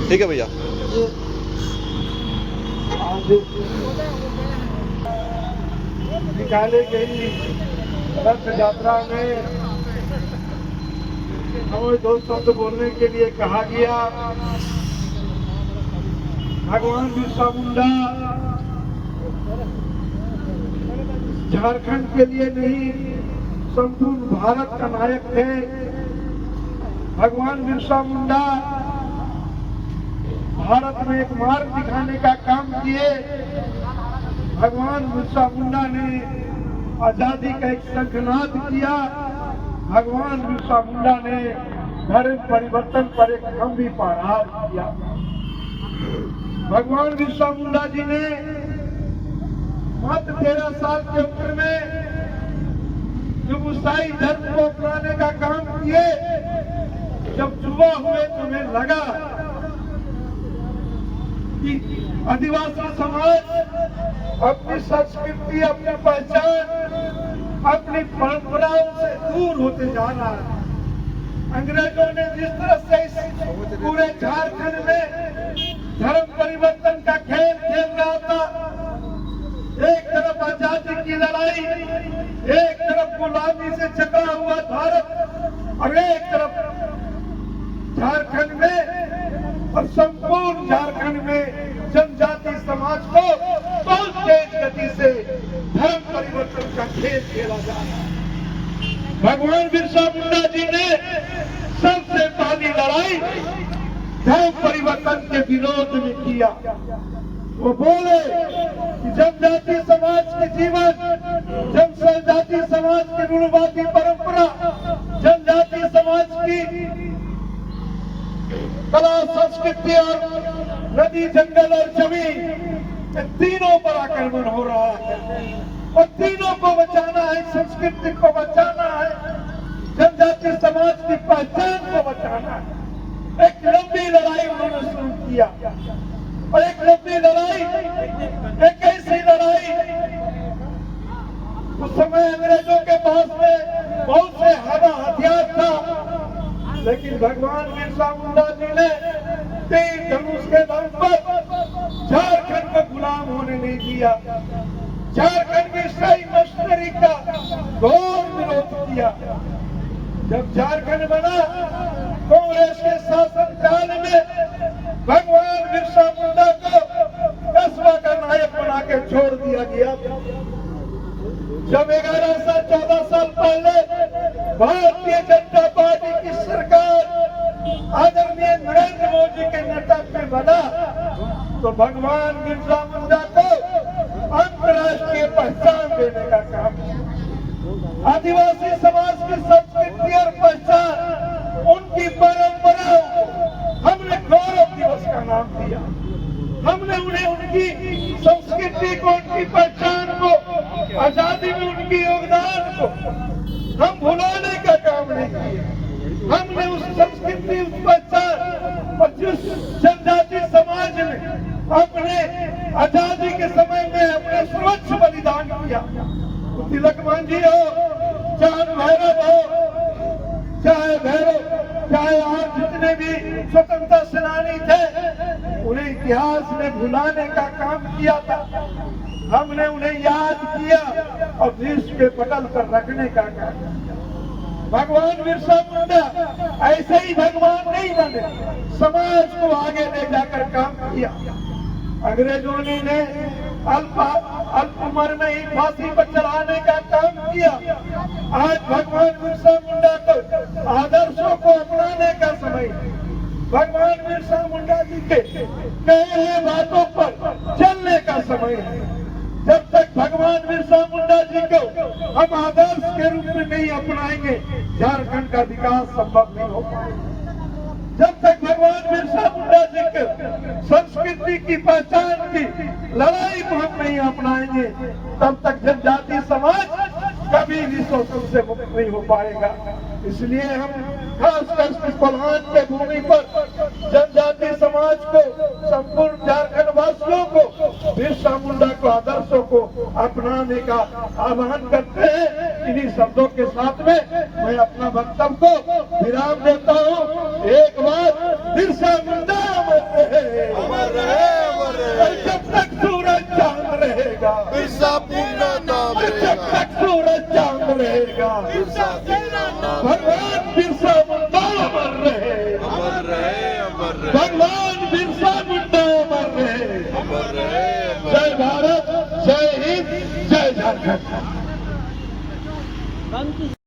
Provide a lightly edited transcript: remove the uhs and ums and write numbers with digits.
ठीक है भैया। निकाले गई रथ यात्रा में हमें 2 शब्द बोलने के लिए कहा गया। भगवान बिरसा मुंडा झारखंड के लिए नहीं, संपूर्ण भारत का नायक थे। भगवान बिरसा मुंडा भारत में एक मार्ग दिखाने का काम किए। भगवान बिरसा मुंडा ने आजादी का एक शंखनाद किया। भगवान बिरसा मुंडा ने धर्म परिवर्तन पर एक लंबी पहराव किया। भगवान बिरसा मुंडा जी ने मात्र 13 साल की उम्र में जब ईसाई धर्म को अपनाने का काम किए, जब युवा हुए तो उन्हें लगा कि आदिवासी समाज अपनी संस्कृति, अपनी पहचान, अपनी परंपराओं से दूर होते जा रहा है। अंग्रेजों ने जिस तरह से पूरे झारखंड में धर्म परिवर्तन का खेल खेल रहा था, एक तरफ आजादी की लड़ाई, एक तरफ गुलामी से जकड़ा हुआ भारत और एक तरफ झारखंड में और संपूर्ण झारखंड में जनजाति समाज को बहुत तेज गति से धर्म परिवर्तन का खेल खेला जा रहा है। भगवान बिरसा मुंडा जी ने सबसे पहली लड़ाई धर्म परिवर्तन के विरोध में किया। वो बोले कि जनजाति समाज के जीवन, जनजाति समाज की रूढ़िवादी परंपरा, जनजाति समाज की कला संस्कृति और नदी, जंगल और जमीन, तीनों पर आक्रमण हो रहा है और तीनों को बचाना है। संस्कृति को बचाना है, जनजाति समाज की पहचान को बचाना है। एक लंबी लड़ाई उन्होंने शुरू किया और एक लंबी लड़ाई, एक ऐसी लड़ाई, उस समय अंग्रेजों के पास में बहुत से हथियार था, लेकिन भगवान बिरसा मुंडा जी ने तीर धनुष के दम पर झारखंड को गुलाम होने नहीं दिया। झारखंड में ईसाई मशीनरी का घोर विरोध किया। जब झारखंड बना, कांग्रेस के शासन काल में भगवान बिरसा मुंडा को कस्बा का नायक बना के छोड़ दिया गया। जब 11 साल 14 साल पहले भारतीय जनता पार्टी की सरकार आदरणीय नरेंद्र मोदी के नेतृत्व में बना, तो भगवान बिरसा मुंडा को अंतर्राष्ट्रीय पहचान देने का काम किया। आदिवासी समाज की संस्कृति और पहचान, उनकी परंपराओं को हमने गौरव दिवस का नाम दिया। हमने उन्हें उनकी संस्कृति को, उनकी पहचान को, आजादी में उनके योगदान को हम भुलाने का काम नहीं किया। हमने उस संस्कृति, उस पहचान और जिस जनजाति समाज ने अपने आजादी के समय में अपने सर्वोच्च बलिदान किया, तिलक मांझी हो, चांद भैरव हो, चाहे और जितने भी स्वतंत्रता सेनानी थे, उन्हें इतिहास में भुलाने का काम किया था। हमने उन्हें याद किया और विश्व के पटल पर रखने का काम किया। भगवान बिरसा मुंडा ऐसे ही भगवान नहीं बने, समाज को आगे ले जाकर काम किया। अंग्रेजों ने अल्प उम्र में ही फांसी पर चढ़ाने का काम किया। आज भगवान बिरसा मुंडा को आदर्शों को अपनाने का समय, भगवान बिरसा मुंडा जी के कहे हुए बातों पर चलने का समय है। जब तक भगवान बिरसा मुंडा जी को हम आदर्श के रूप में नहीं अपनाएंगे, झारखंड का विकास संभव नहीं हो पाएगा। जब तक भगवान बिरसा मुंडा जी के संस्कृति की पहचान की लड़ाई को हम नहीं अपनाएंगे, तब तक जनजाति समाज कभी भी शोषण से मुक्त नहीं हो पाएगा। इसलिए हम खासकर कोल्हान के भूमि पर जनजाति समाज को, संपूर्ण झारखंड वासियों को बिरसा मुंडा तत्व आदर्शों को अपनाने का आह्वान करते हैं। इन्हीं शब्दों के साथ में मैं अपना वक्तव्य को विराम देता हूँ। एक बार बिरसा मुंडा अमर रहे, अमर रहे, अमर रहे। और जब तक सूरज चांद रहेगा, बिरसा मुंडा नाम और जब रहेगा, तक सूरज चांद रहेगा, बिरसा मुंडा नाम भगवान बिरसा मुंडा अमर रहे, अमर रहे, अमर रहे, भगवान बिरसा मुंडा अमर रहे। अमर रहे, अमर जय भारत, जय हिंद, जय झारखंड।